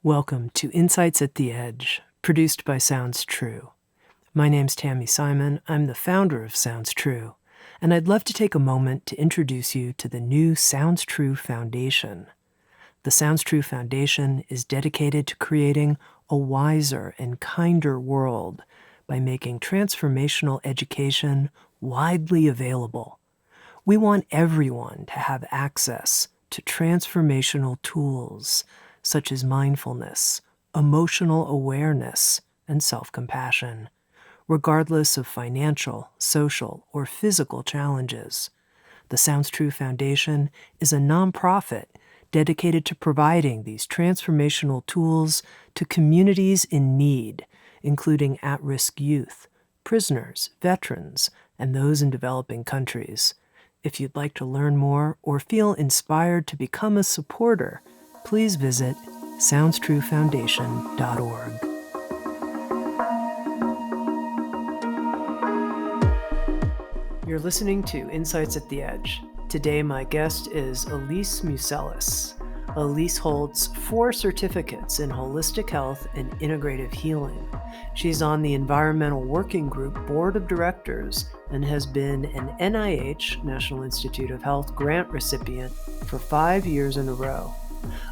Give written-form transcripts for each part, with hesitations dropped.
Welcome to Insights at the Edge, produced by Sounds True. My name's Tami Simon. I'm the founder of Sounds True, and I'd love to take a moment to introduce you to the new Sounds True Foundation. The Sounds True Foundation is dedicated to creating a wiser and kinder world by making transformational education widely available. We want everyone to have access to transformational tools such as mindfulness, emotional awareness, and self-compassion, regardless of financial, social, or physical challenges. The Sounds True Foundation is a nonprofit dedicated to providing these transformational tools to communities in need, including at-risk youth, prisoners, veterans, and those in developing countries. If you'd like to learn more or feel inspired to become a supporter, please visit SoundstrueFoundation.org. You're listening to Insights at the Edge. Today, my guest is Elise Museles. Elise holds 4 certificates in holistic health and integrative healing. She's on the Environmental Working Group Board of Directors and has been an NIH, National Institute of Health, grant recipient for 5 years in a row.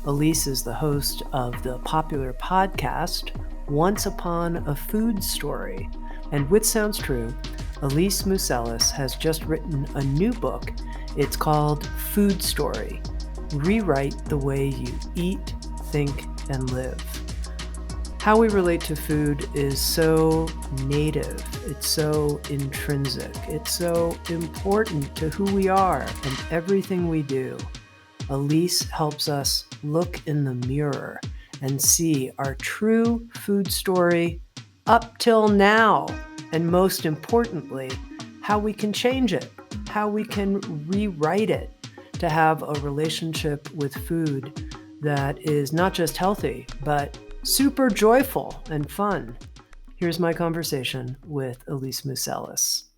Elise is the host of the popular podcast, Once Upon a Food Story. And with Sounds True, Elise Museles has just written a new book. It's called Food Story: Rewrite the Way You Eat, Think, and Live. How we relate to food is so native, it's so intrinsic, it's so important to who we are and everything we do. Elise helps us look in the mirror and see our true food story up till now, and most importantly, how we can change it, how we can rewrite it to have a relationship with food that is not just healthy, but super joyful and fun. Here's my conversation with Elise Museles.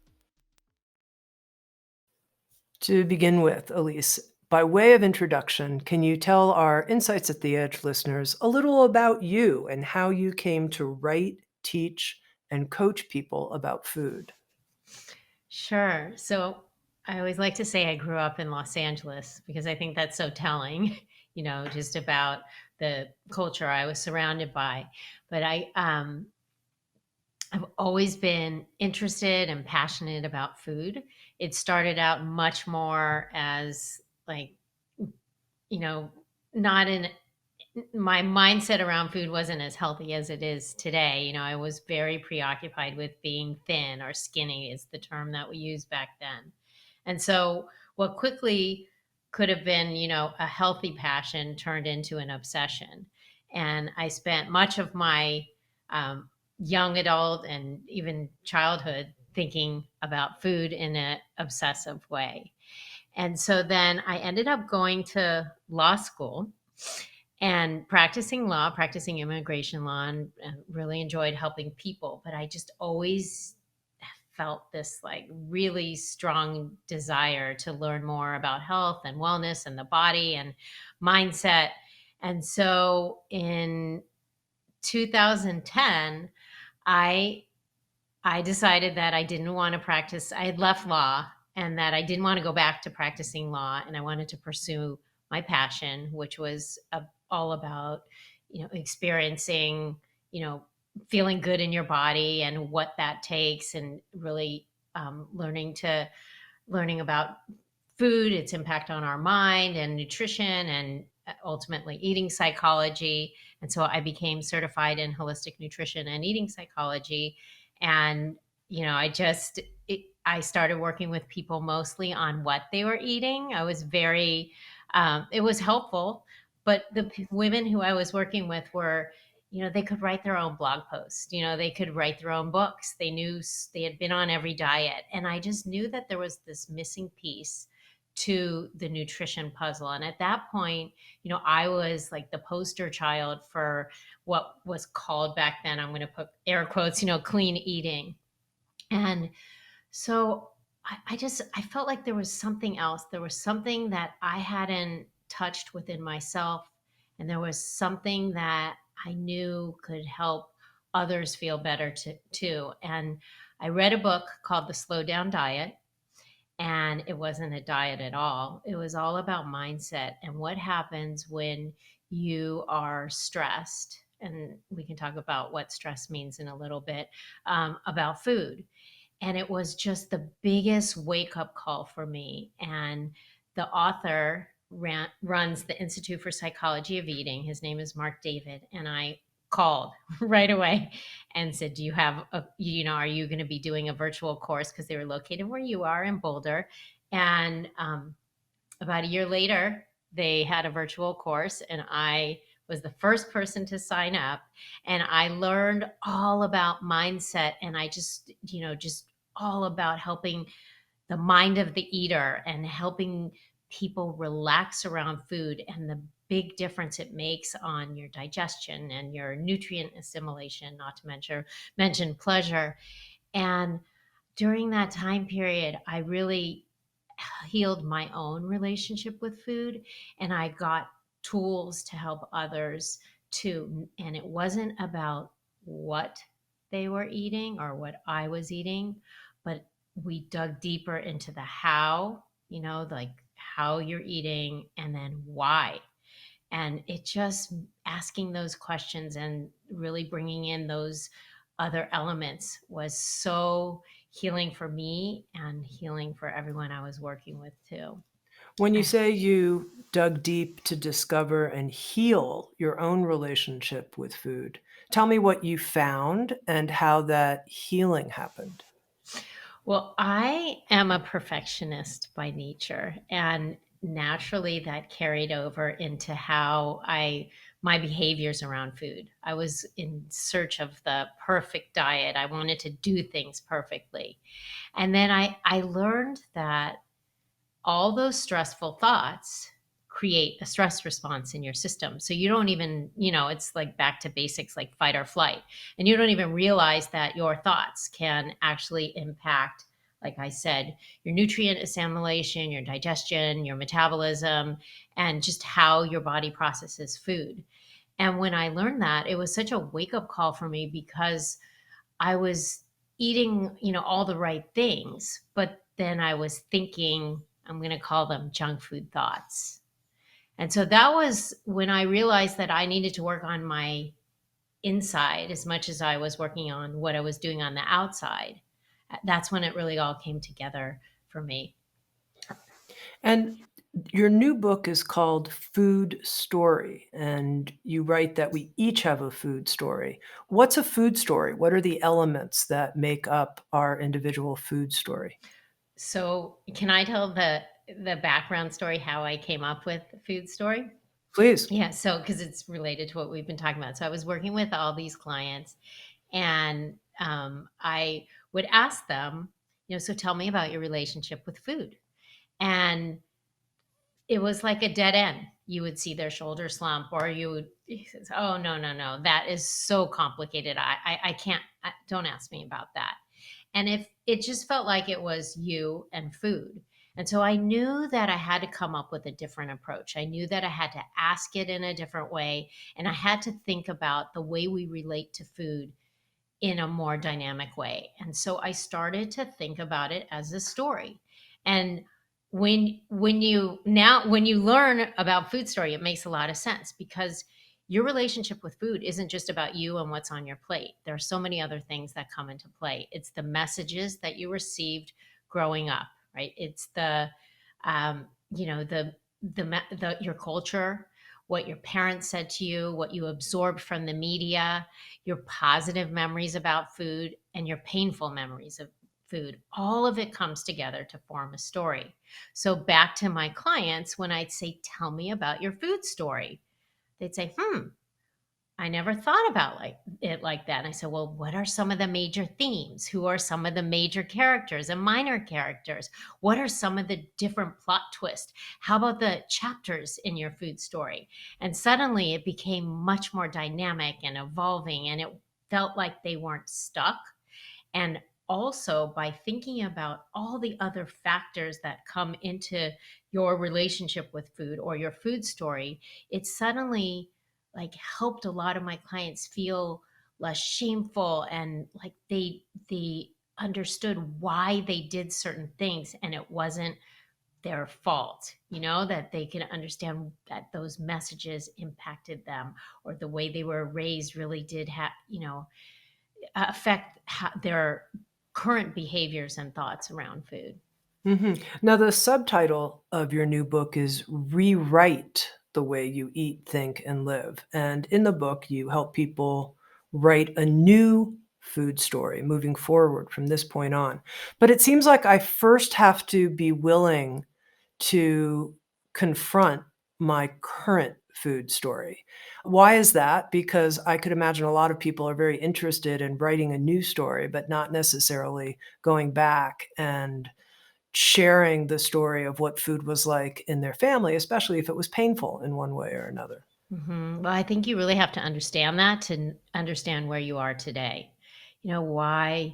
To begin with, Elise, by way of introduction, can you tell our Insights at the Edge listeners a little about you and how you came to write, teach, and coach people about food? Sure. So I always like to say I grew up in Los Angeles because I think that's so telling, just about the culture I was surrounded by. But I've always been interested and passionate about food. It started out much more as like, you know, not in my mindset around food wasn't as healthy as it is today. I was very preoccupied with being thin, or skinny is the term that we used back then. And so what quickly could have been, a healthy passion turned into an obsession. And I spent much of my young adult and even childhood thinking about food in an obsessive way. And so then I ended up going to law school and practicing law, practicing immigration law, and really enjoyed helping people. But I just always felt this like really strong desire to learn more about health and wellness and the body and mindset. And so in 2010, I I decided that I didn't want to practice. I had left law and that I didn't want to go back to practicing law, and I wanted to pursue my passion, which was all about, experiencing, you know, feeling good in your body and what that takes, and really learning about food, its impact on our mind and nutrition, and ultimately eating psychology. And so I became certified in holistic nutrition and eating psychology. And, I started working with people mostly on what they were eating. I was it was helpful, but the women who I was working with were, they could write their own blog posts, they could write their own books. They knew they had been on every diet. And I just knew that there was this missing piece to the nutrition puzzle. And at that point, I was like the poster child for what was called back then, I'm going to put air quotes, clean eating. And so I felt like there was something else. There was something that I hadn't touched within myself. And there was something that I knew could help others feel better too. And I read a book called The Slow Down Diet, and it wasn't a diet at all. It was all about mindset and what happens when you are stressed. And we can talk about what stress means in a little bit, about food. And it was just the biggest wake up call for me. And the author runs the Institute for Psychology of Eating. His name is Mark David. And I called right away and said, do you have are you going to be doing a virtual course? Because they were located where you are in Boulder. And about a year later, they had a virtual course, and I was the first person to sign up. And I learned all about mindset, and I just all about helping the mind of the eater and helping people relax around food and the big difference it makes on your digestion and your nutrient assimilation, not to mention pleasure. And during that time period, I really healed my own relationship with food, and I got tools to help others too. And it wasn't about what they were eating or what I was eating, but we dug deeper into the how, like how you're eating and then why. And it just asking those questions and really bringing in those other elements was so healing for me and healing for everyone I was working with too. When you And say you dug deep to discover and heal your own relationship with food, tell me what you found and how that healing happened. well, I am a perfectionist by nature, and naturally that carried over into how my behaviors around food. I was in search of the perfect diet. I wanted to do things perfectly. And then I learned that all those stressful thoughts create a stress response in your system. So you don't even, it's like back to basics like fight or flight. And you don't even realize that your thoughts can actually impact, like I said, your nutrient assimilation, your digestion, your metabolism, and just how your body processes food. And when I learned that, it was such a wake up call for me because I was eating, all the right things, but then I was thinking, I'm going to call them junk food thoughts. And so that was when I realized that I needed to work on my inside as much as I was working on what I was doing on the outside. That's when it really all came together for me. And your new book is called Food Story, and you write that we each have a food story. What's a food story? What are the elements that make up our individual food story? So, can I tell the background story how I came up with Food Story? Please. Yeah, so because it's related to what we've been talking about. So I was working with all these clients, and I would ask them, so tell me about your relationship with food. And it was like a dead end. You would see their shoulder slump, or you would, oh, no, no, no, that is so complicated. I can't, don't ask me about that. And if it just felt like it was you and food. And so I knew that I had to come up with a different approach. I knew that I had to ask it in a different way. And I had to think about the way we relate to food in a more dynamic way. And so I started to think about it as a story. And when you learn about Food Story, it makes a lot of sense because your relationship with food isn't just about you and what's on your plate. There are so many other things that come into play. It's the messages that you received growing up, right? It's the your culture, what your parents said to you, what you absorbed from the media, your positive memories about food, and your painful memories of food. All of it comes together to form a story. So, back to my clients, when I'd say, tell me about your food story, they'd say, I never thought about it like that. And I said, well, what are some of the major themes? Who are some of the major characters and minor characters? What are some of the different plot twists? How about the chapters in your food story? And suddenly it became much more dynamic and evolving, and it felt like they weren't stuck. And also by thinking about all the other factors that come into your relationship with food or your food story, it suddenly like helped a lot of my clients feel less shameful, and like they understood why they did certain things and it wasn't their fault, that they can understand that those messages impacted them, or the way they were raised really did have, affect their current behaviors and thoughts around food. Now, the subtitle of your new book is Rewrite the Way You Eat, Think, and Live. And in the book, you help people write a new food story moving forward from this point on. But it seems like I first have to be willing to confront my current food story. Why is that? Because I could imagine a lot of people are very interested in writing a new story, but not necessarily going back and sharing the story of what food was like in their family, especially if it was painful in one way or another. Well, I think you really have to understand that to understand where you are today. Why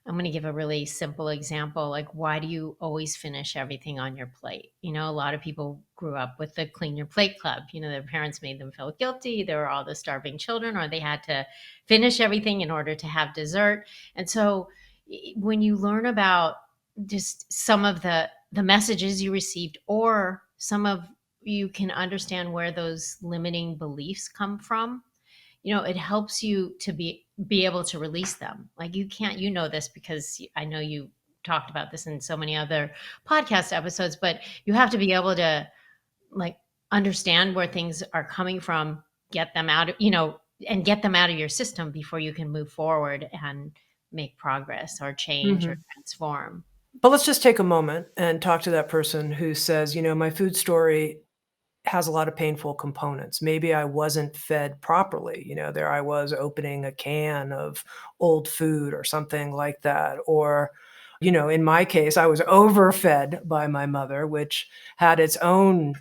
I'm going to give a really simple example. Like, why do you always finish everything on your plate? A lot of people grew up with the Clean Your Plate Club. Their parents made them feel guilty. There were all the starving children, or they had to finish everything in order to have dessert. And so, when you learn about just some of the messages you received, or some of you can understand where those limiting beliefs come from, it helps you to be able to release them. Like, you can't, this because I know you talked about this in so many other podcast episodes, but you have to be able to like understand where things are coming from, get them out, and get them out of your system before you can move forward and make progress or change or Mhm. transform. But let's just take a moment and talk to that person who says, my food story has a lot of painful components. Maybe I wasn't fed properly. There I was opening a can of old food or something like that. Or, in my case, I was overfed by my mother, which had its own,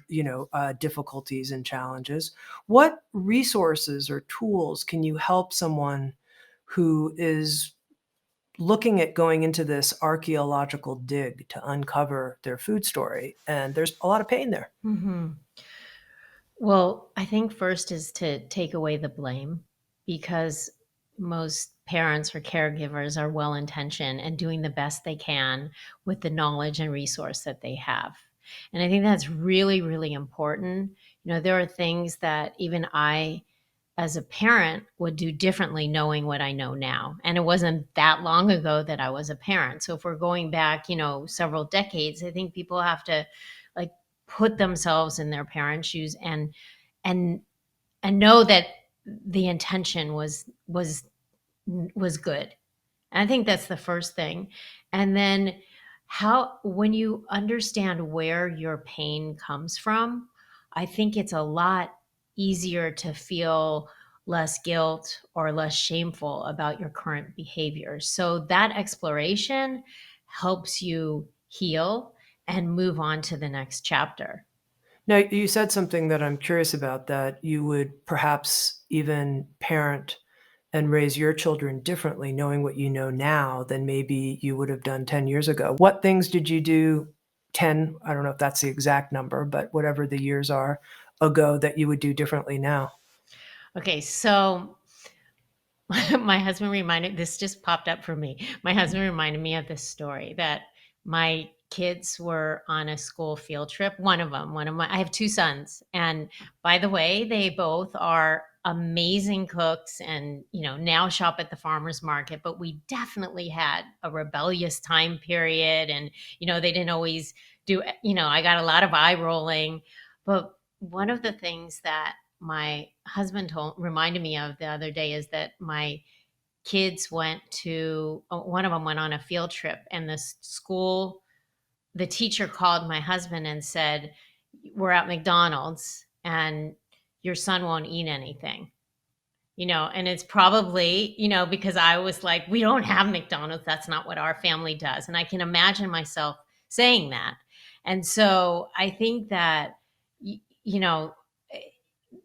difficulties and challenges. What resources or tools can you help someone who is looking at going into this archaeological dig to uncover their food story? And there's a lot of pain there. hmm Well, I think first is to take away the blame, because most parents or caregivers are well intentioned and doing the best they can with the knowledge and resource that they have. And I think that's really, really important. There are things that even I, as a parent, would do differently knowing what I know now. And it wasn't that long ago that I was a parent. So if we're going back, several decades, I think people have to like put themselves in their parents' shoes, and and know that the intention was good. And I think that's the first thing. And then, how when you understand where your pain comes from, I think it's a lot easier to feel less guilt or less shameful about your current behaviors. So that exploration helps you heal and move on to the next chapter. Now, you said something that I'm curious about, that you would perhaps even parent and raise your children differently, knowing what you know now than maybe you would have done 10 years ago. What things did you do 10, I don't know if that's the exact number, but whatever the years are ago, that you would do differently now? Okay, so my husband reminded this just popped up for me. My husband reminded me of this story that my kids were on a school field trip. I have two sons. And by the way, they both are amazing cooks and, now shop at the farmer's market. But we definitely had a rebellious time period. And, they didn't always do, I got a lot of eye rolling. But one of the things that my husband reminded me of the other day is that my kids went to one of them went on a field trip, and the teacher called my husband and said, we're at McDonald's and your son won't eat anything. And it's probably, because I was like, we don't have McDonald's, that's not what our family does. And I can imagine myself saying that. And so I think that you know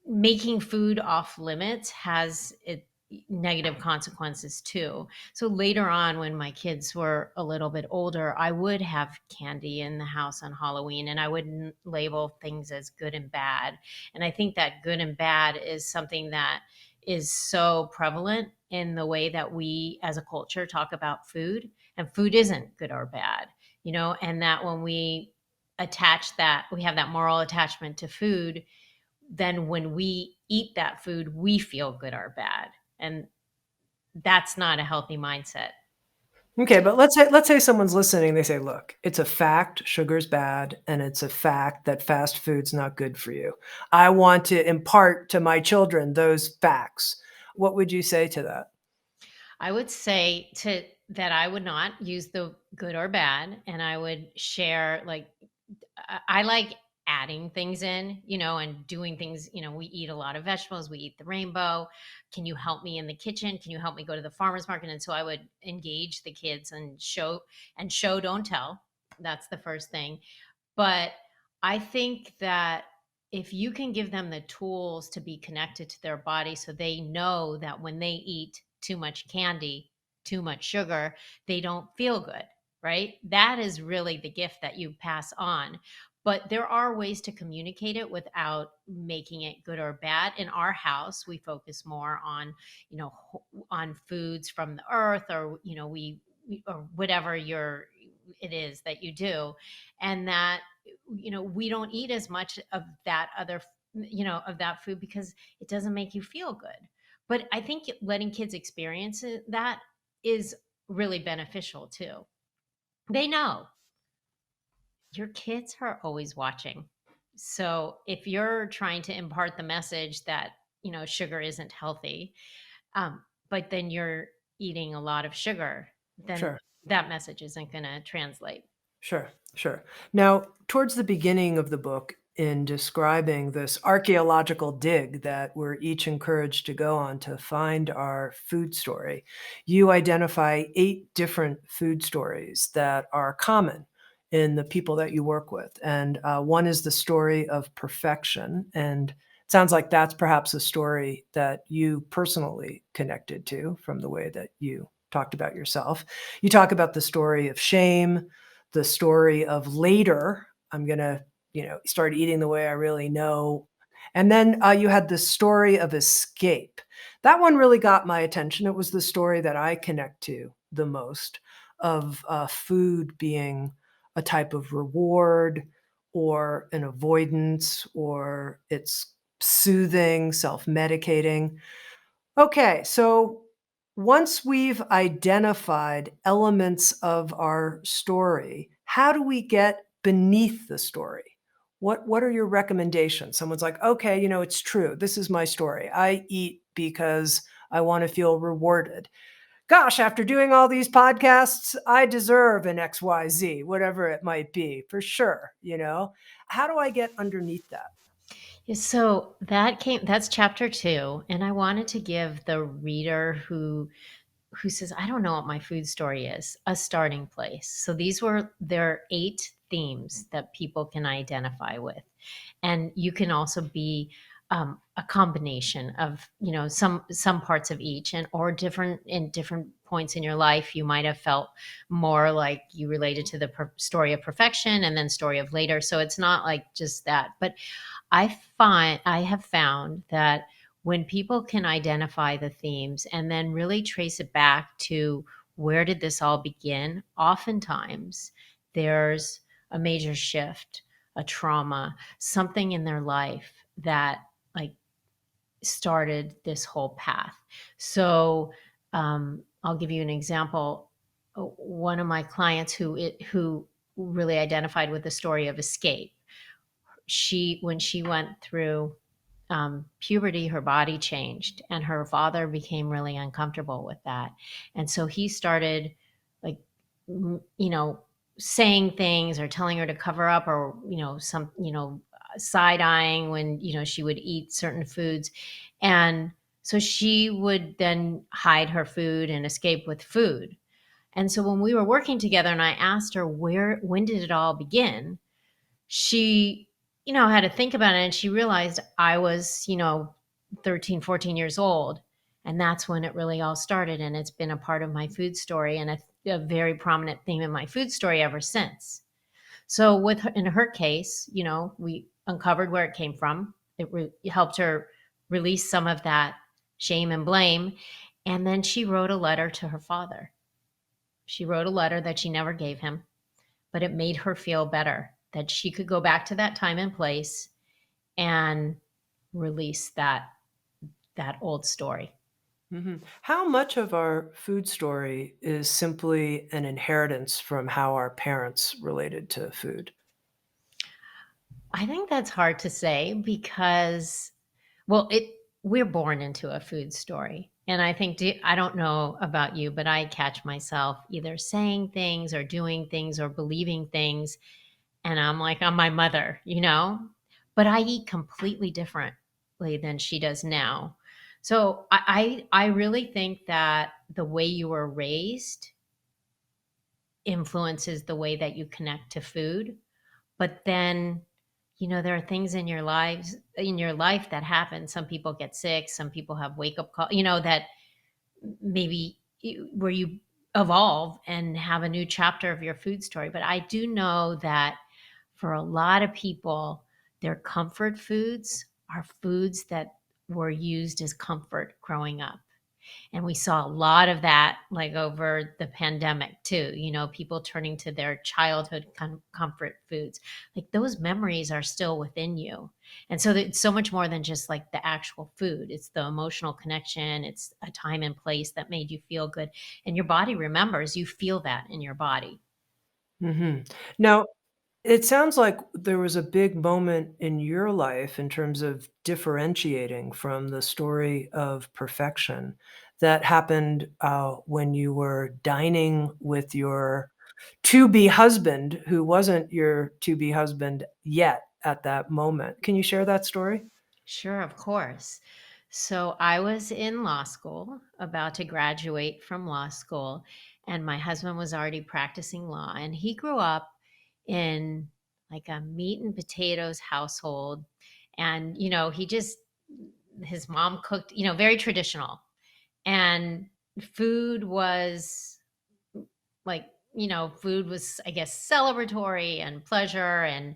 making food off limits has it negative consequences too. So later on, when my kids were a little bit older, I would have candy in the house on Halloween, and I wouldn't label things as good and bad. And I think that good and bad is something that is so prevalent in the way that we as a culture talk about food. And food isn't good or bad, and that when we attach that, we have that moral attachment to food, then when we eat that food, we feel good or bad. And that's not a healthy mindset. Okay, but let's say someone's listening, they say, "Look, it's a fact sugar's bad, and it's a fact that fast food's not good for you. I want to impart to my children those facts." What would you say to that? I would say to that I would not use the good or bad, and I would share, like, I like adding things in, and doing things. We eat a lot of vegetables. We eat the rainbow. Can you help me in the kitchen? Can you help me go to the farmer's market? And so I would engage the kids and show, don't tell. That's the first thing. But I think that if you can give them the tools to be connected to their body so they know that when they eat too much candy, too much sugar, they don't feel good, right? That is really the gift that you pass on. But there are ways to communicate it without making it good or bad. In our house, we focus more on, on foods from the earth, or, or whatever it is that you do. And that, we don't eat as much of that of that food because it doesn't make you feel good. But I think letting kids experience that is really beneficial too. They know your kids are always watching. So if you're trying to impart the message that, sugar isn't healthy, but then you're eating a lot of sugar, then Sure. that message isn't going to translate. Sure, sure. Now, towards the beginning of the book, in describing this archaeological dig that we're each encouraged to go on to find our food story, you identify 8 different food stories that are common in the people that you work with. And one is the story of perfection. And it sounds like that's perhaps a story that you personally connected to from the way that you talked about yourself. You talk about the story of shame, the story of later, I'm gonna, start eating the way I really know. And then you had the story of escape. That one really got my attention. It was the story that I connect to the most of food being a type of reward or an avoidance, or it's soothing, self medicating. Okay, so once we've identified elements of our story, how do we get beneath the story? What are your recommendations? Someone's like, "Okay, it's true. This is my story. I eat because I want to feel rewarded. Gosh, after doing all these podcasts, I deserve an XYZ, whatever it might be, for sure. How do I get underneath that?" Yeah, so that's chapter 2, and I wanted to give the reader who says, I don't know what my food story is, a starting place. So there are 8 themes that people can identify with. And you can also be a combination of, some parts of each, and or different in different points in your life. You might have felt more like you related to the story of perfection and then story of later. So it's not like just that. But I have found that when people can identify the themes and then really trace it back to where did this all begin, oftentimes there's a major shift, a trauma, something in their life that, like, started this whole path. So I'll give you an example. One of my clients who really identified with the story of escape, when she went through puberty, her body changed, and her father became really uncomfortable with that. And so he started, like, you know, saying things or telling her to cover up, or, side eyeing when, she would eat certain foods. And so she would then hide her food and escape with food. And so when we were working together and I asked her, when did it all begin? She, had to think about it, and she realized I was, 13, 14 years old. And that's when it really all started. And it's been a part of my food story and a very prominent theme in my food story ever since. So with her, in her case, we uncovered where it came from. It helped her release some of that shame and blame. And then she wrote a letter to her father. She wrote a letter that she never gave him, but it made her feel better that she could go back to that time and place and release that old story. How much of our food story is simply an inheritance from how our parents related to food? I think that's hard to say because, well, it we're born into a food story. And I think I don't know about you, but I catch myself either saying things or doing things or believing things, and I'm like, I'm my mother, But I eat completely differently than she does now. So I really think that the way you were raised influences the way that you connect to food. But then, there are things in your life that happen. Some people get sick, some people have wake up call, that maybe where you evolve and have a new chapter of your food story. But I do know that for a lot of people, their comfort foods are foods that were used as comfort growing up. And we saw a lot of that like over the pandemic too, people turning to their childhood comfort foods. Like those memories are still within you. And so it's so much more than just like the actual food. It's the emotional connection, it's a time and place that made you feel good. And your body remembers, you feel that in your body. Now, it sounds like there was a big moment in your life in terms of differentiating from the story of perfection that happened, when you were dining with your to-be husband, who wasn't your to-be husband yet at that moment. Can you share that story? Sure, of course. So I was in law school, about to graduate from law school, and my husband was already practicing law. And he grew up in like a meat and potatoes household. And, his mom cooked, very traditional. And food was like food was, I guess, celebratory and pleasure. And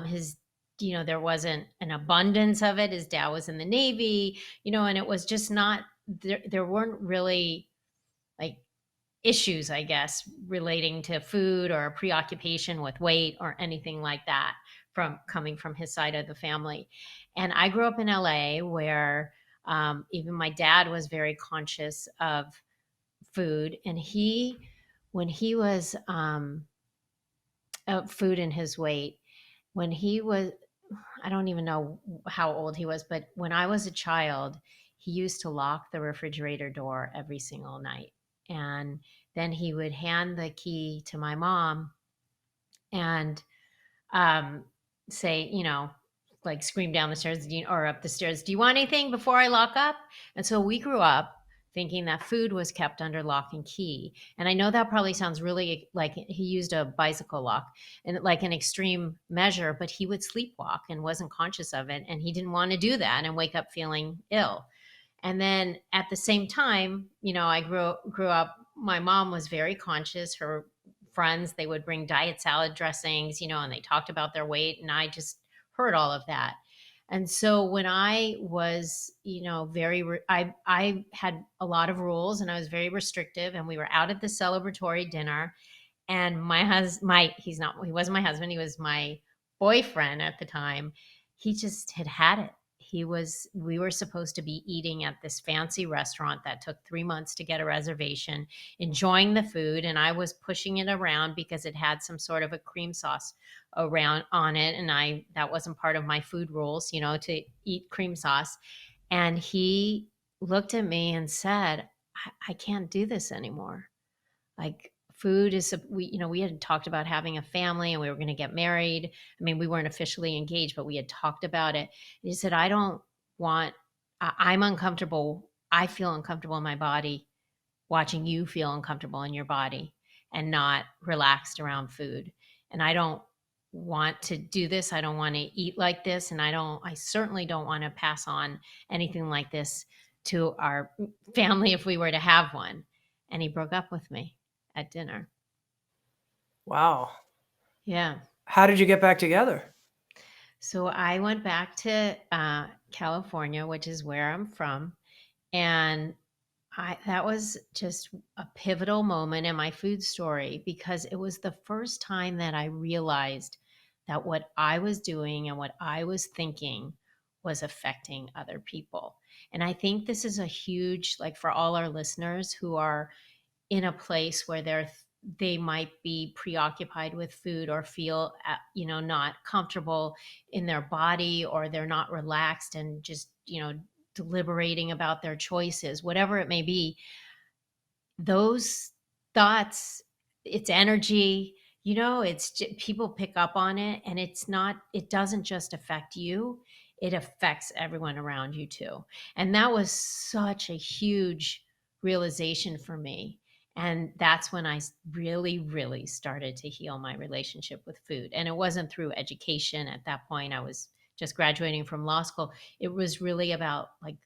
his there wasn't an abundance of it. His dad was in the Navy, and it was just not there weren't really like issues, I guess, relating to food or preoccupation with weight or anything like that from coming from his side of the family. And I grew up in LA where even my dad was very conscious of food. And when he was food and his weight, when he was, I don't even know how old he was, but when I was a child, he used to lock the refrigerator door every single night. And then he would hand the key to my mom and um, say, like scream down the stairs or up the stairs, "Do you want anything before I lock up?" And so we grew up thinking that food was kept under lock and key. And I know that probably sounds really like he used a bicycle lock and like an extreme measure, but he would sleepwalk and wasn't conscious of it. And he didn't want to do that and wake up feeling ill. And then at the same time, I grew up. My mom was very conscious. Her friends, they would bring diet salad dressings, and they talked about their weight, and I just heard all of that. And so when I was, I had a lot of rules and I was very restrictive. And we were out at the celebratory dinner, and my husband, he wasn't my husband, he was my boyfriend at the time. He just had it. We were supposed to be eating at this fancy restaurant that took 3 months to get a reservation, enjoying the food. And I was pushing it around because it had some sort of a cream sauce around on it. And that wasn't part of my food rules, to eat cream sauce. And he looked at me and said, I can't do this anymore. Like food is we had talked about having a family and we were going to get married. I mean, we weren't officially engaged, but we had talked about it. And he said, I don't want I'm uncomfortable. I feel uncomfortable in my body watching you feel uncomfortable in your body and not relaxed around food. And I don't want to do this. I don't want to eat like this. And I certainly don't want to pass on anything like this to our family if we were to have one. And he broke up with me at dinner. Wow. Yeah. How did you get back together? So I went back to California, which is where I'm from. And that was just a pivotal moment in my food story because it was the first time that I realized that what I was doing and what I was thinking was affecting other people. And I think this is a huge, like for all our listeners who are in a place where they might be preoccupied with food or feel not comfortable in their body, or they're not relaxed and just deliberating about their choices, whatever it may be. Those thoughts, it's energy, people pick up on it, and it doesn't just affect you, it affects everyone around you too. And that was such a huge realization for me. And that's when I really, really started to heal my relationship with food. And it wasn't through education. At that point, I was just graduating from law school. It was really about like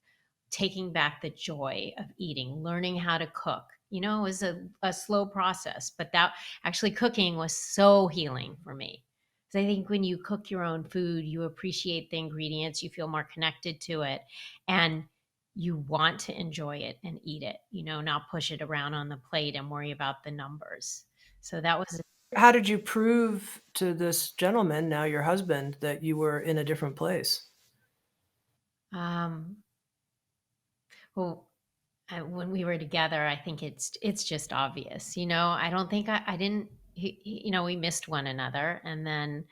taking back the joy of eating, learning how to cook. It was a slow process, but that actually cooking was so healing for me. Because I think when you cook your own food, you appreciate the ingredients, you feel more connected to it, and you want to enjoy it and eat it, not push it around on the plate and worry about the numbers. So that was, How did you prove to this gentleman, now your husband, that you were in a different place? um, well, when we were together, I think it's just obvious. I don't think I didn't. We missed one another, and then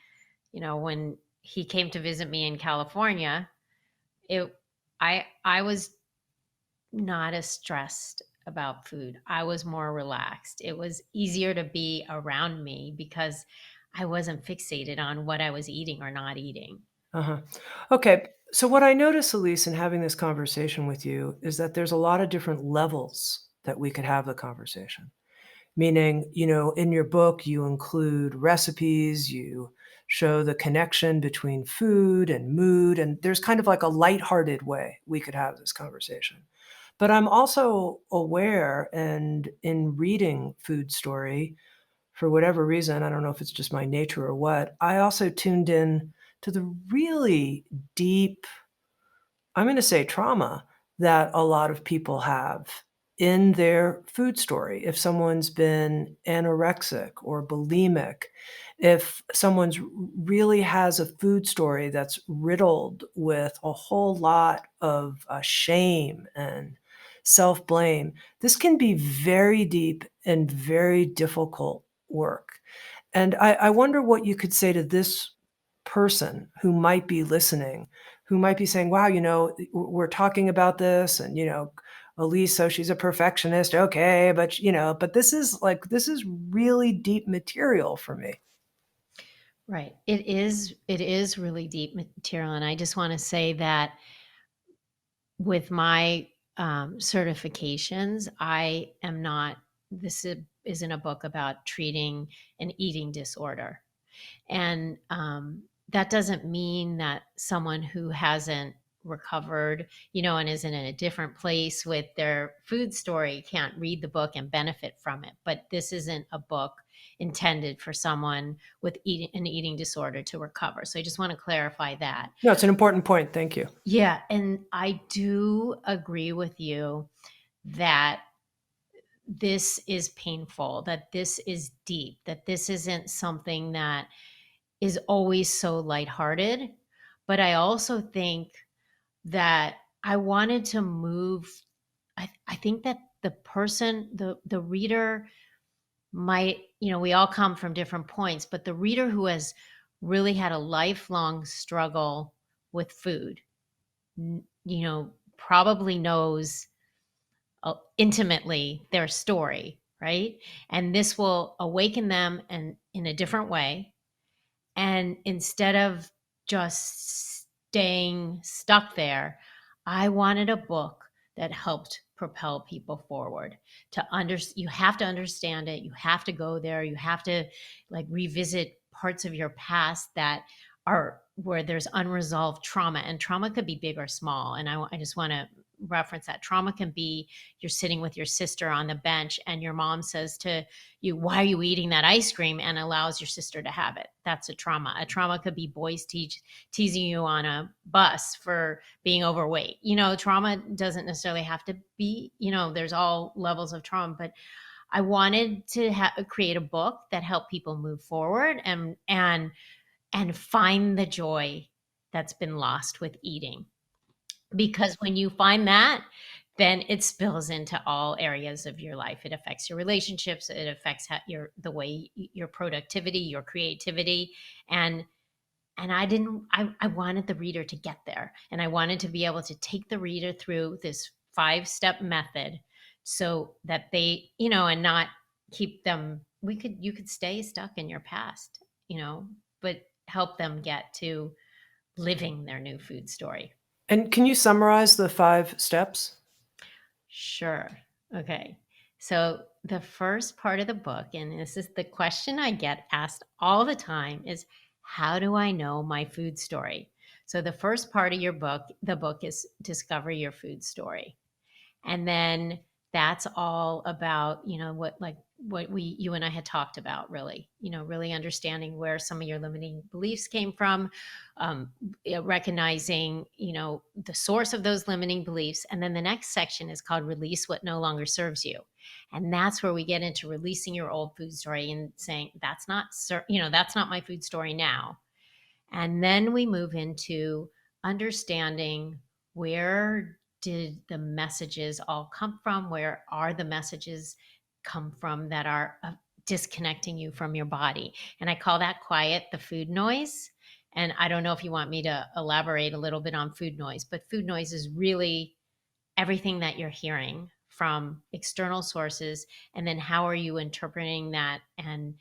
when he came to visit me in California, it I was not as stressed about food. I was more relaxed. It was easier to be around me because I wasn't fixated on what I was eating or not eating. Uh-huh. Okay. So what I notice, Elise, in having this conversation with you is that there's a lot of different levels that we could have the conversation. Meaning, in your book, you include recipes, you show the connection between food and mood, and there's kind of like a lighthearted way we could have this conversation. But I'm also aware, and in reading Food Story, for whatever reason, I don't know if it's just my nature or what, I also tuned in to the really deep, I'm going to say, trauma that a lot of people have in their food story. If someone's been anorexic or bulimic, if someone's really has a food story that's riddled with a whole lot of shame and self blame, this can be very deep and very difficult work. And I wonder what you could say to this person who might be listening, who might be saying, wow, we're talking about this and, Elise, so she's a perfectionist. Okay. But, but this is really deep material for me. Right. It is really deep material. And I just want to say that with my certifications, I am not, isn't a book about treating an eating disorder. And that doesn't mean that someone who hasn't recovered, and isn't in a different place with their food story can't read the book and benefit from it. But this isn't a book intended for someone with an eating disorder to recover. So I just want to clarify that. No, it's an important point. Thank you. Yeah. And I do agree with you that this is painful, that this is deep, that this isn't something that is always so lighthearted. But I also think that I wanted to move. I think that the reader might, we all come from different points, but the reader who has really had a lifelong struggle with food, probably knows intimately their story, right? And this will awaken them and in a different way. And instead of just staying stuck there, I wanted a book that helped propel people forward. You have to understand it, you have to go there, you have to like revisit parts of your past that are where there's unresolved trauma, and trauma could be big or small. And I just want to reference that. Trauma can be you're sitting with your sister on the bench and your mom says to you, "Why are you eating that ice cream?" and allows your sister to have it. That's a trauma. A trauma could be boys teasing you on a bus for being overweight. Trauma doesn't necessarily have to be, there's all levels of trauma, but I wanted to create a book that helped people move forward and find the joy that's been lost with eating. Because when you find that, then it spills into all areas of your life. It affects your relationships. It affects the way your productivity, your creativity, and I wanted the reader to get there, and I wanted to be able to take the reader through this 5-step method so that they, and not keep them. You could stay stuck in your past, but help them get to living their new food story. And can you summarize the 5 steps? Sure. Okay. So the first part of the book, and this is the question I get asked all the time, is how do I know my food story? So the first part of the book is discover your food story. And then that's all about, what you and I had talked about, really, really understanding where some of your limiting beliefs came from, recognizing, the source of those limiting beliefs. And then the next section is called release what no longer serves you. And that's where we get into releasing your old food story and saying, that's not my food story now. And then we move into understanding where did the messages all come from? Where are the messages come from that are disconnecting you from your body? And I call that quiet the food noise. And I don't know if you want me to elaborate a little bit on food noise, but food noise is really everything that you're hearing from external sources, and then how are you interpreting that and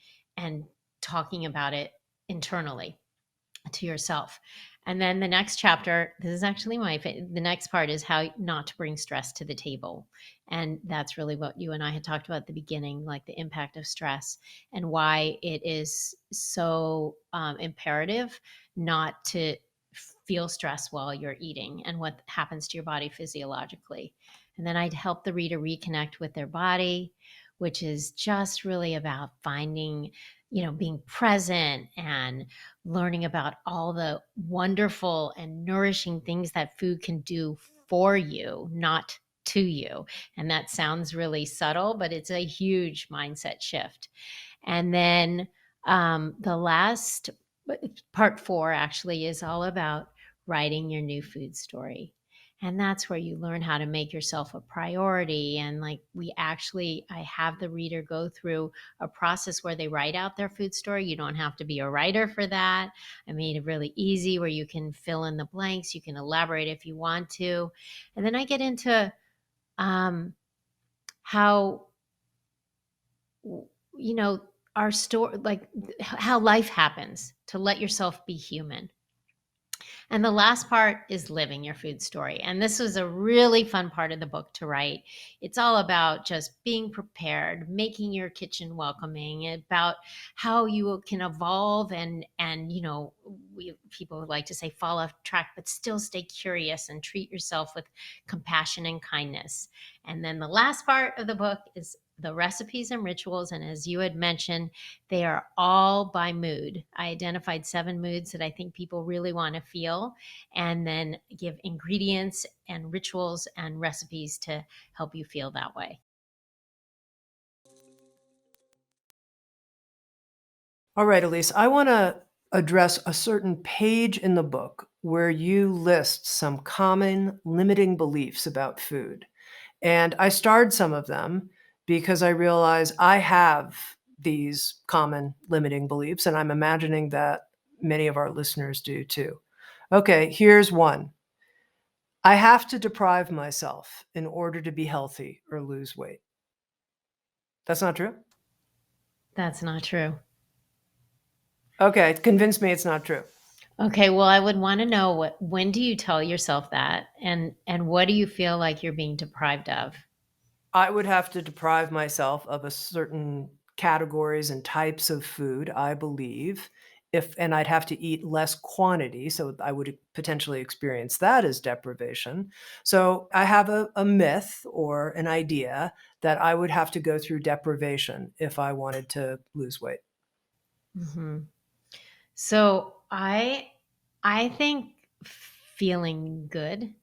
talking about it internally to yourself. And then the next chapter, this is actually the next part is how not to bring stress to the table. And that's really what you and I had talked about at the beginning, like the impact of stress and why it is so imperative not to feel stress while you're eating and what happens to your body physiologically. And then I'd help the reader reconnect with their body, which is just really about finding, being present and learning about all the wonderful and nourishing things that food can do for you, not to you. And that sounds really subtle, but it's a huge mindset shift. And then the last part 4 actually is all about writing your new food story. And that's where you learn how to make yourself a priority. And I have the reader go through a process where they write out their food story. You don't have to be a writer for that. I made it really easy where you can fill in the blanks. You can elaborate if you want to. And then I get into how, our story, like how life happens, to let yourself be human. And the last part is living your food story. And this was a really fun part of the book to write. It's all about just being prepared, making your kitchen welcoming, about how you can evolve and people would like to say fall off track, but still stay curious and treat yourself with compassion and kindness. And then the last part of the book is the recipes and rituals. And as you had mentioned, they are all by mood. I identified 7 moods that I think people really want to feel, and then give ingredients and rituals and recipes to help you feel that way. All right, Elise, I want to address a certain page in the book where you list some common limiting beliefs about food. And I starred some of them because I realize I have these common limiting beliefs, and I'm imagining that many of our listeners do too. Okay, here's one. I have to deprive myself in order to be healthy or lose weight. That's not true? That's not true. Okay, convince me it's not true. Okay, well, I would want to know when do you tell yourself that, and what do you feel like you're being deprived of? I would have to deprive myself of a certain categories and types of food, I believe, and I'd have to eat less quantity, so I would potentially experience that as deprivation. So I have a myth or an idea that I would have to go through deprivation if I wanted to lose weight. Hmm. So I think feeling good.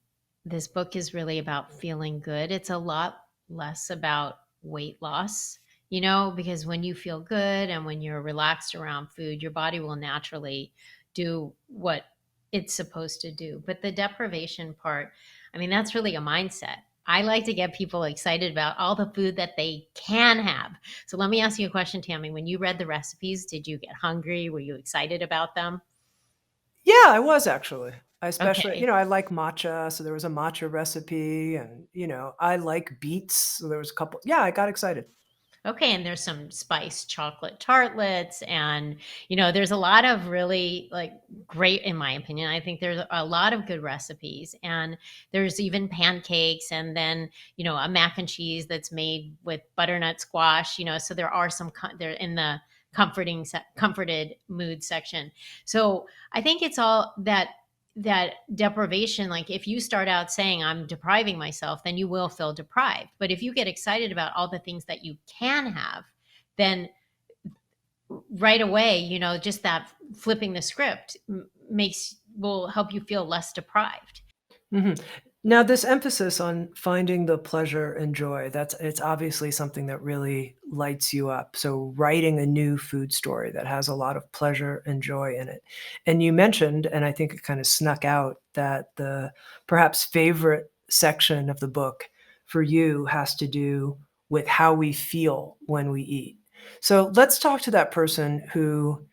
This book is really about feeling good. It's a lot less about weight loss, because when you feel good and when you're relaxed around food, your body will naturally do what it's supposed to do. But the deprivation part, I mean, that's really a mindset. I like to get people excited about all the food that they can have. So let me ask you a question, Tammy. When you read the recipes, did you get hungry? Were you excited about them? Yeah, I was actually. I especially, Okay. I like matcha, so there was a matcha recipe and, I like beets, so there was a couple. Yeah, I got excited. Okay, and there's some spiced chocolate tartlets, and there's a lot of really like great, in my opinion. I think there's a lot of good recipes, and there's even pancakes, and then a mac and cheese that's made with butternut squash. So there are they're in the comforted mood section. So I think it's all that deprivation. Like if you start out saying I'm depriving myself, then you will feel deprived. But if you get excited about all the things that you can have, then right away, just that flipping the script makes will help you feel less deprived. Mhm. Now, this emphasis on finding the pleasure and joy, it's obviously something that really lights you up. So writing a new food story that has a lot of pleasure and joy in it. And you mentioned, and I think it kind of snuck out, that the perhaps favorite section of the book for you has to do with how we feel when we eat. So let's talk to that person who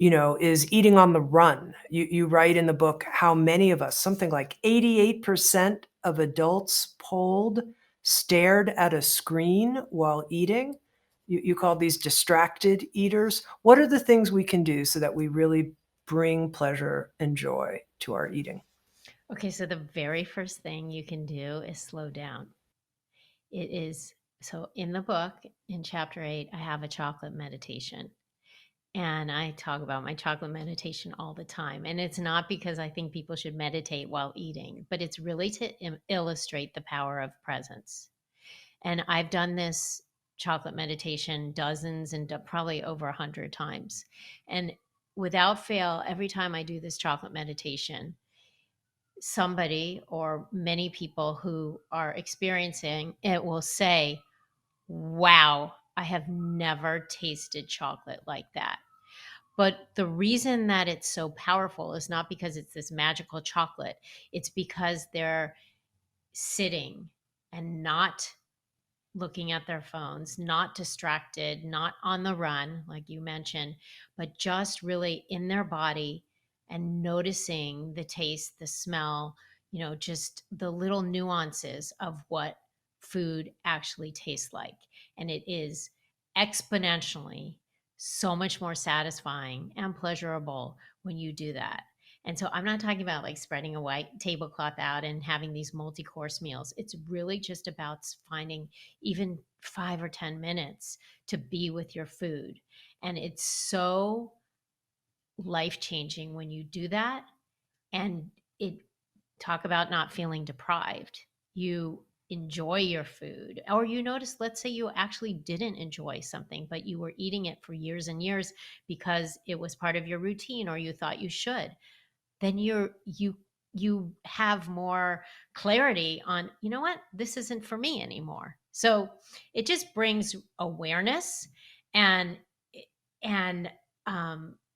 is eating on the run. You write in the book how many of us, something like 88% of adults polled, stared at a screen while eating. You call these distracted eaters. What are the things we can do so that we really bring pleasure and joy to our eating? Okay, so the very first thing you can do is slow down. It is so in the book, in chapter 8, I have a chocolate meditation. And I talk about my chocolate meditation all the time. And it's not because I think people should meditate while eating, but it's really to illustrate the power of presence. And I've done this chocolate meditation dozens and probably over 100 times. And without fail, every time I do this chocolate meditation, somebody or many people who are experiencing it will say, "Wow, I have never tasted chocolate like that." But the reason that it's so powerful is not because it's this magical chocolate. It's because they're sitting and not looking at their phones, not distracted, not on the run, like you mentioned, but just really in their body and noticing the taste, the smell, just the little nuances of what food actually tastes like. And it is exponentially so much more satisfying and pleasurable when you do that. And so I'm not talking about like spreading a white tablecloth out and having these multi course meals. It's really just about finding even 5 or 10 minutes to be with your food. And it's so life changing when you do that. And it talk about not feeling deprived. You enjoy your food, or you notice, let's say you actually didn't enjoy something, but you were eating it for years and years because it was part of your routine or you thought you should, then you have more clarity on, what, this isn't for me anymore. So it just brings awareness and and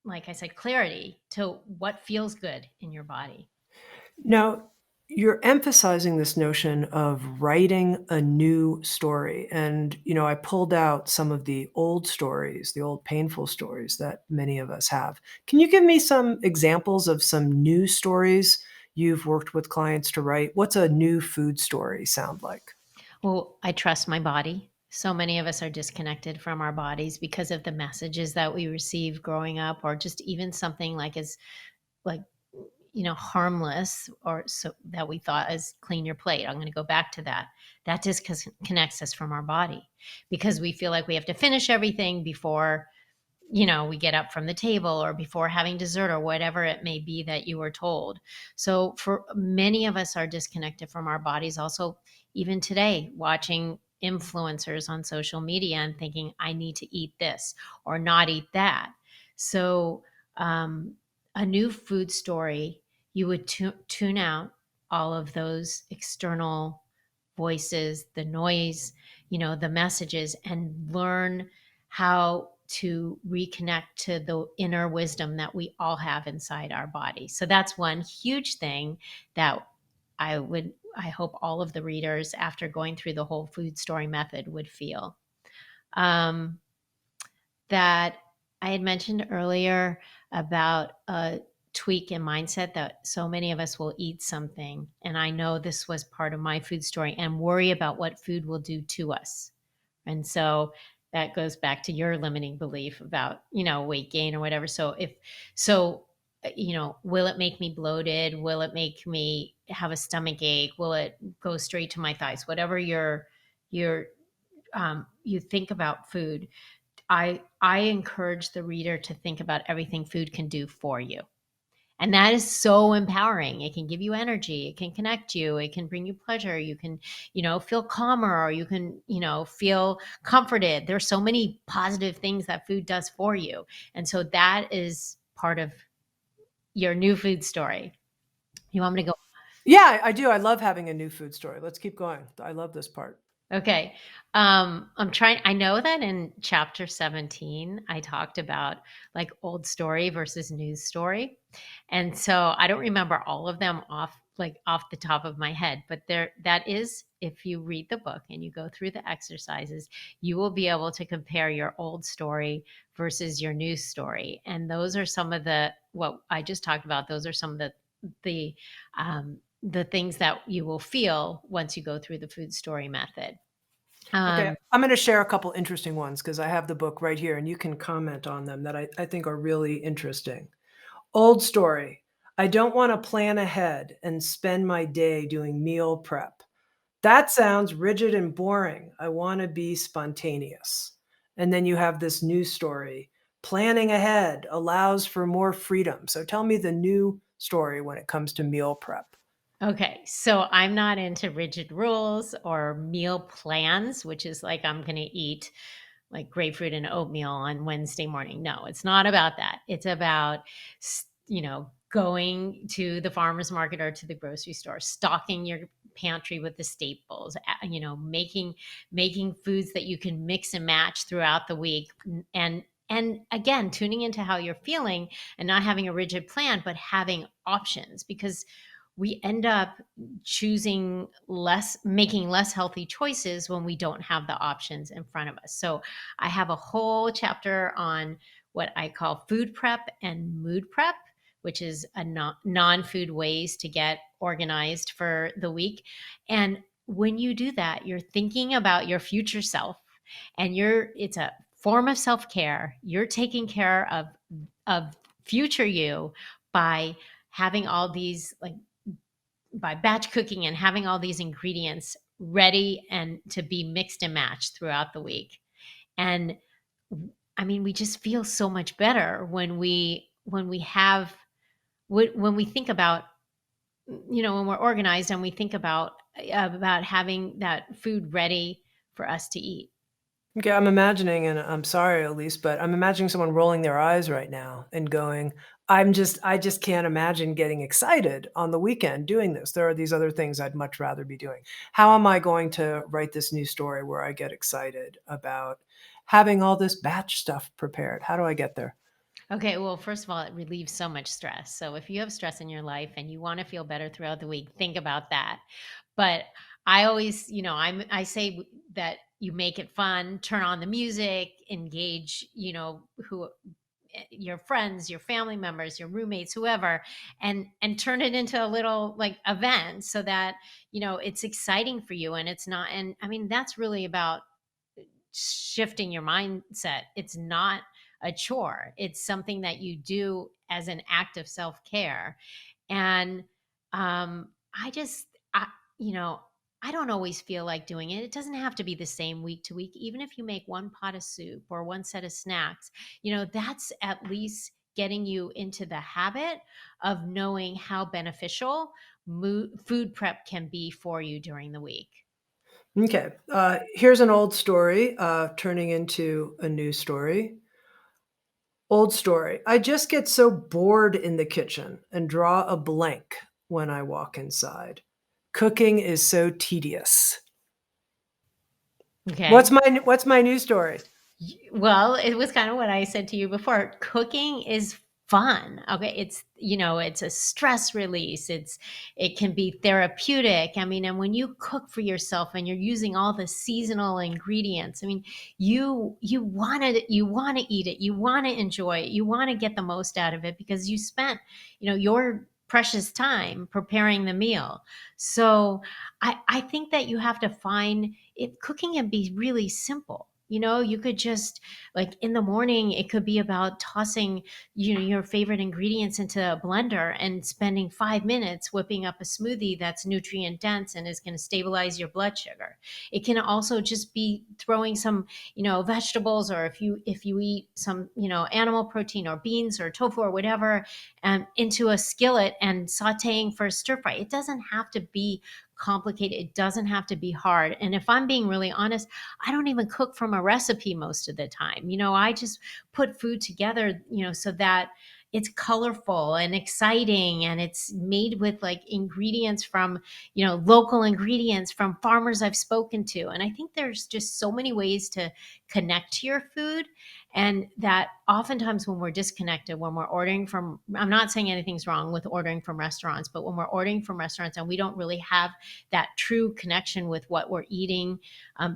like I said, clarity to what feels good in your body. Now, you're emphasizing this notion of writing a new story. And, I pulled out some of the old stories, the old painful stories that many of us have. Can you give me some examples of some new stories you've worked with clients to write? What's a new food story sound like? Well, I trust my body. So many of us are disconnected from our bodies because of the messages that we receive growing up, or just even something like as like harmless, or so that we thought as clean your plate. I'm going to go back to that. That disconnects us from our body because we feel like we have to finish everything before we get up from the table or before having dessert or whatever it may be that you were told. So for many of us are disconnected from our bodies also, even today, watching influencers on social media and thinking I need to eat this or not eat that. So um, a new food story, you would tune out all of those external voices, the noise, the messages, and learn how to reconnect to the inner wisdom that we all have inside our body. So that's one huge thing that I hope all of the readers, after going through the whole food story method, would feel. Um, that I had mentioned earlier about a tweak in mindset that so many of us will eat something. And I know this was part of my food story, and worry about what food will do to us. And so that goes back to your limiting belief about, weight gain or whatever. Will it make me bloated? Will it make me have a stomach ache? Will it go straight to my thighs? Whatever your you think about food, I encourage the reader to think about everything food can do for you. And that is so empowering. It can give you energy, it can connect you, it can bring you pleasure, you can, feel calmer, or you can, feel comforted. There's so many positive things that food does for you. And so that is part of your new food story. You want me to go? Yeah, I do. I love having a new food story. Let's keep going. I love this part. Okay. I know that in chapter 17, I talked about like old story versus news story. And so I don't remember all of them off the top of my head, but that is, if you read the book and you go through the exercises, you will be able to compare your old story versus your news story. And those are some of what I just talked about. Those are some of the, the things that you will feel once you go through the food story method. Okay, Um, I'm going to share a couple interesting ones because I have the book right here and you can comment on them that I think are really interesting. Old story. I don't want to plan ahead and spend my day doing meal prep. That sounds rigid and boring. I want to be spontaneous. And then you have this new story. Planning ahead allows for more freedom. So tell me the new story when it comes to meal prep. okay, so I'm not into rigid rules or meal plans, which is like I'm going to eat like grapefruit and oatmeal on Wednesday morning. No, it's not about that. It's about, going to the farmer's market or to the grocery store, stocking your pantry with the staples, making foods that you can mix and match throughout the week, and again, tuning into how you're feeling and not having a rigid plan, but having options, because we end up making less healthy choices when we don't have the options in front of us. So I have a whole chapter on what I call food prep and mood prep, which is a non-food ways to get organized for the week. And when you do that, you're thinking about your future self, and it's a form of self-care. You're taking care of future you by having all these, like, by batch cooking and having all these ingredients ready and to be mixed and matched throughout the week. And I mean, we just feel so much better when we think about, when we're organized and we think about having that food ready for us to eat. Okay, I'm imagining, and I'm sorry, Elise, but I'm imagining someone rolling their eyes right now and going, I just can't imagine getting excited on the weekend doing this. There are these other things I'd much rather be doing. How am I going to write this new story where I get excited about having all this batch stuff prepared? How do I get there? Okay, well, first of all, it relieves so much stress. So if you have stress in your life and you want to feel better throughout the week, think about that. But I always, I say that you make it fun, turn on the music, engage, your friends, your family members, your roommates, whoever, and turn it into a little like event, so that it's exciting for you, and it's not. And I mean, that's really about shifting your mindset. It's not a chore. It's something that you do as an act of self-care. And I just, I, you know, I don't always feel like doing it. It doesn't have to be the same week to week. Even if you make one pot of soup or one set of snacks, that's at least getting you into the habit of knowing how beneficial food prep can be for you during the week. Okay. Here's an old story turning into a new story. Old story. I just get so bored in the kitchen and draw a blank when I walk inside. Cooking is so tedious. What's Okay. my new story? Well, it was kind of what I said to you before. Cooking is fun. Okay. It's a stress release. It can be therapeutic. I mean, and when you cook for yourself and you're using all the seasonal ingredients, I mean, you want to eat it. You want to enjoy it. You want to get the most out of it because you spent, your precious time preparing the meal. So I think that you have to find it. Cooking can be really simple. You could just, like, in the morning, it could be about tossing, your favorite ingredients into a blender and spending 5 minutes whipping up a smoothie that's nutrient dense and is going to stabilize your blood sugar. It can also just be throwing some, vegetables, or if you eat some, animal protein or beans or tofu or whatever, into a skillet and sauteing for a stir fry. It doesn't have to be complicated. It doesn't have to be hard. And if I'm being really honest, I don't even cook from a recipe most of the time. I just put food together, so that it's colorful and exciting, and it's made with like ingredients from, local ingredients from farmers I've spoken to. And I think there's just so many ways to connect to your food. And that oftentimes when we're disconnected, when we're ordering from, I'm not saying anything's wrong with ordering from restaurants, but when we're ordering from restaurants and we don't really have that true connection with what we're eating,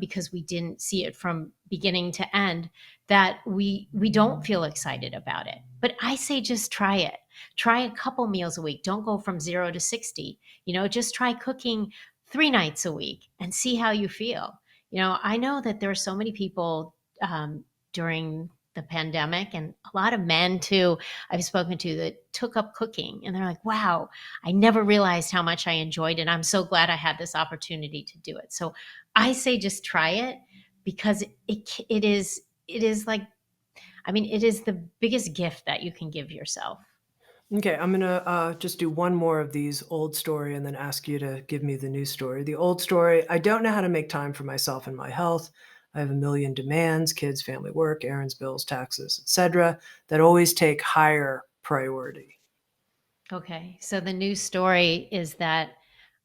because we didn't see it from beginning to end, that we don't feel excited about it. But I say just try it. Try a couple meals a week. Don't go from 0 to 60. Just try cooking 3 nights a week and see how you feel. I know that there are so many people, during the pandemic, and a lot of men too I've spoken to, that took up cooking, and they're like, wow, I never realized how much I enjoyed it. I'm so glad I had this opportunity to do it. So I say just try it, because it is like, I mean, it is the biggest gift that you can give yourself. Okay, I'm gonna just do one more of these old story and then ask you to give me the new story. The old story: I don't know how to make time for myself and my health. I have a million demands, kids, family, work, errands, bills, taxes, etc., that always take higher priority. Okay. So the new story is that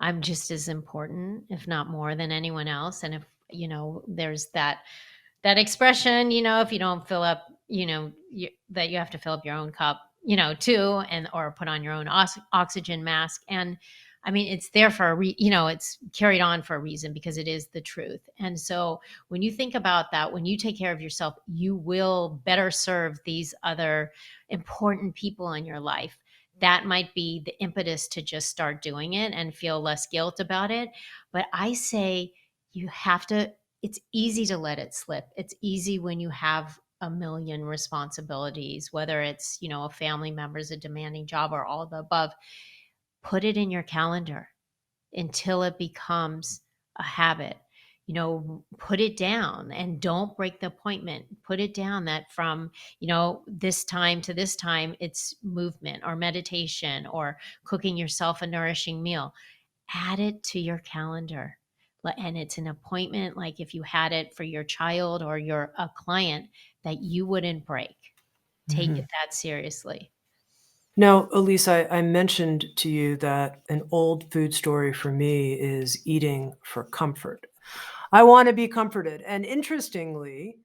I'm just as important, if not more, than anyone else. And if, there's that expression, if you don't fill up, that you have to fill up your own cup, too, and or put on your own oxygen mask. And I mean, it's there for it's carried on for a reason, because it is the truth. And so when you think about that, when you take care of yourself, you will better serve these other important people in your life. That might be the impetus to just start doing it and feel less guilt about it. But I say you have to, it's easy to let it slip. It's easy when you have a million responsibilities, whether it's, a family member's a demanding job or all the above. Put it in your calendar until it becomes a habit. Put it down and don't break the appointment. Put it down that from, this time to this time, it's movement or meditation or cooking yourself a nourishing meal. Add it to your calendar. And it's an appointment, like if you had it for your child or your a client, that you wouldn't break. Take it Mhm. that seriously. Now, Elise, I mentioned to you that an old food story for me is eating for comfort. I want to be comforted. And interestingly,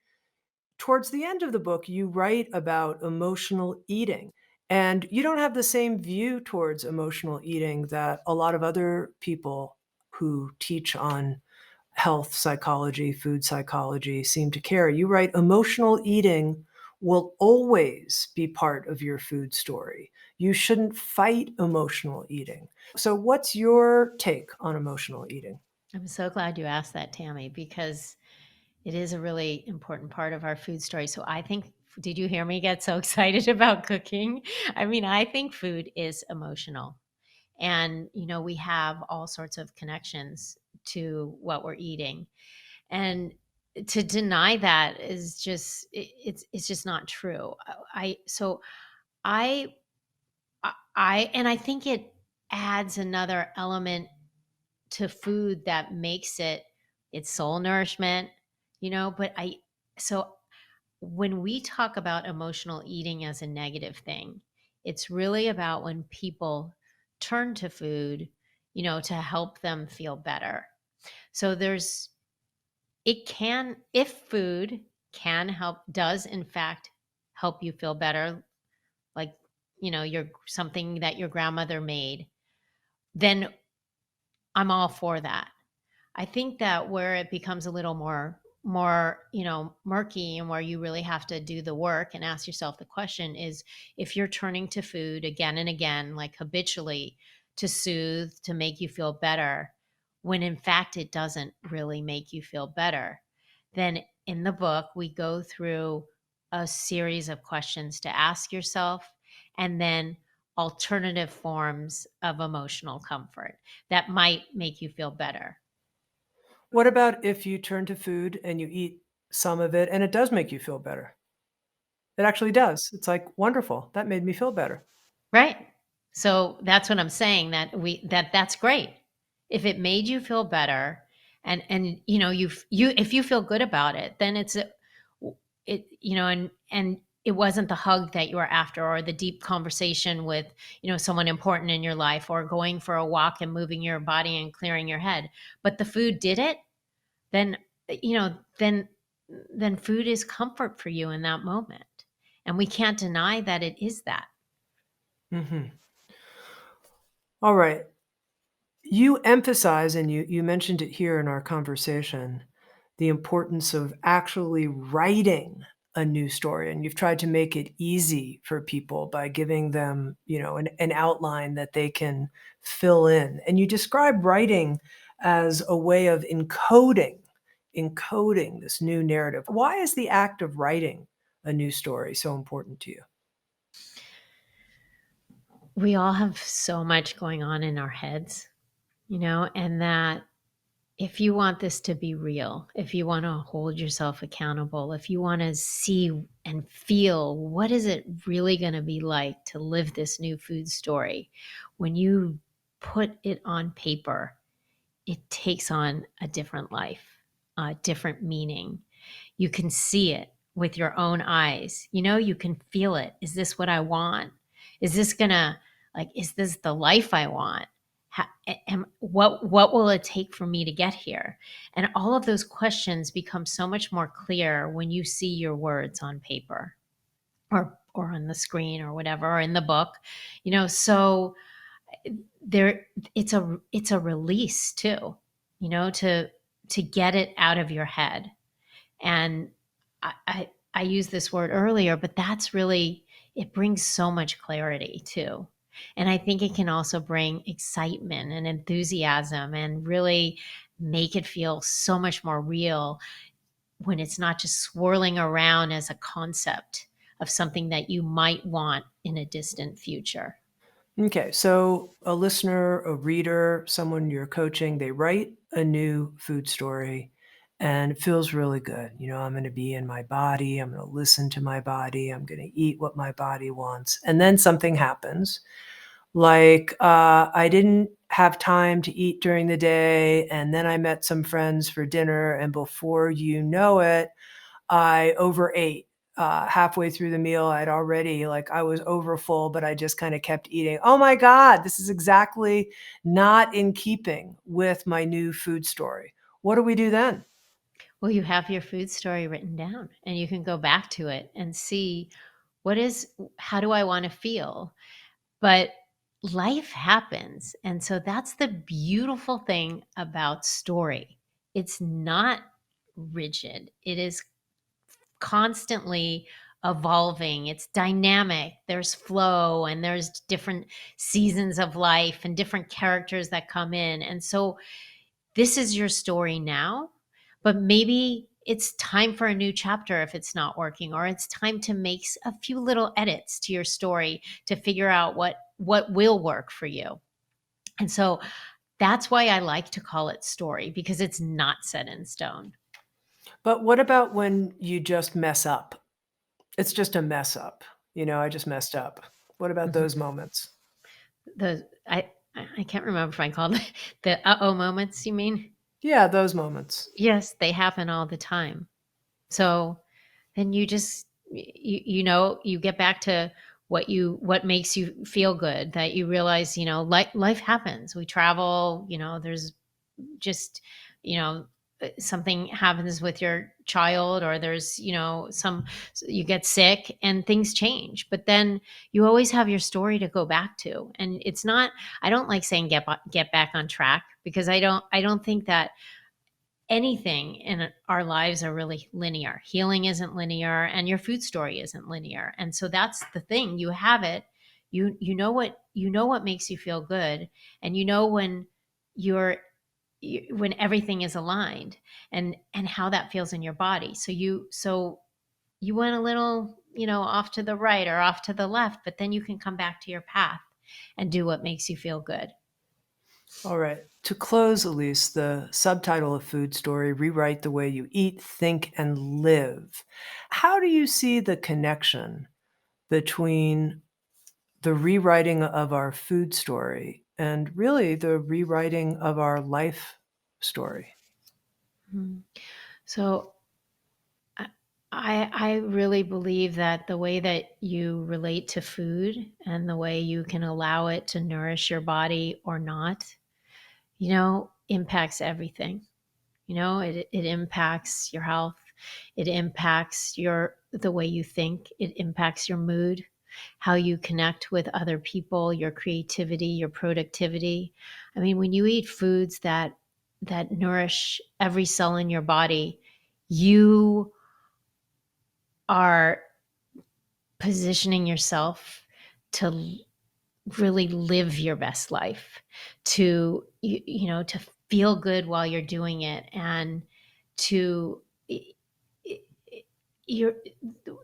towards the end of the book, you write about emotional eating. And you don't have the same view towards emotional eating that a lot of other people who teach on health psychology, food psychology seem to carry. You write, emotional eating will always be part of your food story. You shouldn't fight emotional eating. So, what's your take on emotional eating? I'm so glad you asked that, Tammy, because it is a really important part of our food story. So I think, did you hear me get so excited about cooking? I mean, I think food is emotional. And, we have all sorts of connections to what we're eating. And to deny that is just it's just not true. I I think it adds another element to food that makes it's soul nourishment, but I so when we talk about emotional eating as a negative thing, it's really about when people turn to food, to help them feel better. So if food can help, does in fact help you feel better, like, you're something that your grandmother made, then I'm all for that. I think that where it becomes a little more, murky, and where you really have to do the work and ask yourself the question is, if you're turning to food again and again, like habitually, to soothe, to make you feel better, when in fact it doesn't really make you feel better, then in the book we go through a series of questions to ask yourself, and then alternative forms of emotional comfort that might make you feel better. What about if you turn to food and you eat some of it and it does make you feel better? It actually does. It's like, "Wonderful. That made me feel better." Right. So that's what I'm saying, that's great. If it made you feel better, and you if you feel good about it, then and it wasn't the hug that you were after, or the deep conversation with, someone important in your life, or going for a walk and moving your body and clearing your head, but the food did it, then you know then food is comfort for you in that moment. And we can't deny that it is that. Mhm. Alright. You emphasize, and you mentioned it here in our conversation, the importance of actually writing a new story, and you've tried to make it easy for people by giving them, an outline that they can fill in, and you describe writing as a way of encoding this new narrative. Why is the act of writing a new story so important to you? We all have so much going on in our heads, and that if you want this to be real, if you want to hold yourself accountable, if you want to see and feel what is it really going to be like to live this new food story, when you put it on paper, it takes on a different life, a different meaning. You can see it with your own eyes. You can feel it. Is this what I want? Is this gonna, is this the life I want? What will it take for me to get here? And all of those questions become so much more clear when you see your words on paper, or on the screen, or whatever, or in the book. So there it's a release too, to get it out of your head. And I used this word earlier, but that's really, it brings so much clarity too. And I think it can also bring excitement and enthusiasm, and really make it feel so much more real, when it's not just swirling around as a concept of something that you might want in a distant future. Okay, so a listener, a reader, someone you're coaching, they write a new food story and it feels really good. I'm going to be in my body. I'm going to listen to my body. I'm going to eat what my body wants. And then something happens. Like I didn't have time to eat during the day. And then I met some friends for dinner. And before you know it, I overate. Halfway through the meal, I was over full, but I just kinda kept eating. Oh my god, this is exactly not in keeping with my new food story. What do we do then? Well, you have your food story written down, and you can go back to it and see, how do I want to feel? But life happens. And so that's the beautiful thing about story. It's not rigid, it is constantly evolving, it's dynamic. There's flow, and there's different seasons of life and different characters that come in. And so this is your story now, but maybe it's time for a new chapter if it's not working, or it's time to make a few little edits to your story to figure out what will work for you. And so That's why I like to call it story, because it's not set in stone. But what about when you just mess up? It's just a mess up. I just messed up. What about Mhm. those moments? The I can't remember if I called it the uh-oh moments, you mean? Yeah, those moments. Yes, they happen all the time. So then you just you get back to what makes you feel good, that you realize, life happens. We travel, there's just, you know, something happens with your child, or there's, you get sick and things change. But then you always have your story to go back to. And it's not, I don't like saying get back on track, because I don't think that anything in our lives are really linear. Healing isn't linear, and your food story isn't linear. And so that's the thing. You have it. You know what makes you feel good, and you're when everything is aligned, and how that feels in your body. So you went a little, off to the right or off to the left, but then you can come back to your path and do what makes you feel good. All right. To close, Elise, the subtitle of Food Story, Rewrite the Way You Eat, Think, and Live. How do you see the connection between the rewriting of our food story and really the rewriting of our life story? Mhm. So I I really believe that the way that you relate to food, and the way you can allow it to nourish your body or not, impacts everything. It impacts your health. It impacts the way you think. It impacts your mood, how you connect with other people, your creativity, your productivity. I mean, when you eat foods that nourish every cell in your body, you are positioning yourself to really live your best life, to feel good while you're doing it, and to your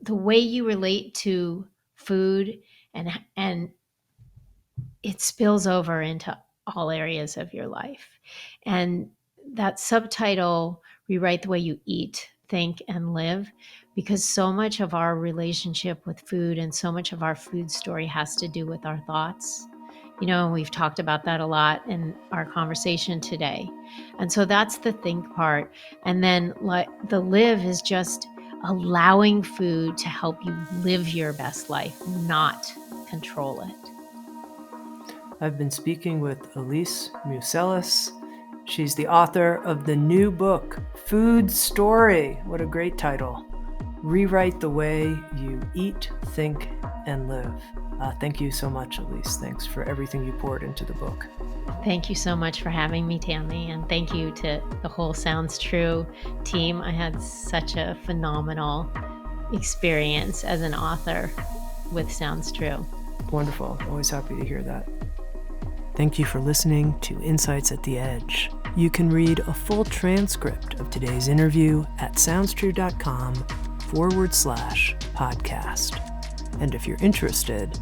the way you relate to food, and it spills over into all areas of your life. And that subtitle, Rewrite the Way You Eat, Think, and Live, because so much of our relationship with food and so much of our food story has to do with our thoughts. We've talked about that a lot in our conversation today. And so that's the think part. And then, like, the live is just allowing food to help you live your best life, not control it. I've been speaking with Elise Museles. She's the author of the new book, Food Story. What a great title. Rewrite the Way You Eat, Think, and Live. Thank you so much, Elise. Thanks for everything you poured into the book. Thank you so much for having me, Tami, and thank you to the whole Sounds True team. I had such a phenomenal experience as an author with Sounds True. Wonderful. Always happy to hear that. Thank you for listening to Insights at the Edge. You can read a full transcript of today's interview at soundstrue.com/podcast. And if you're interested,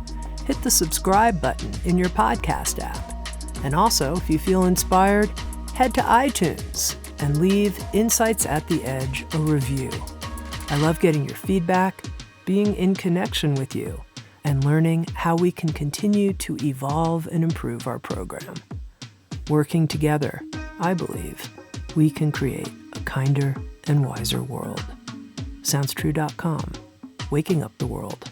hit the subscribe button in your podcast app. And also, if you feel inspired, head to iTunes and leave Insights at the Edge a review. I love getting your feedback, being in connection with you, and learning how we can continue to evolve and improve our program. Working together, I believe, we can create a kinder and wiser world. SoundsTrue.com, waking up the world.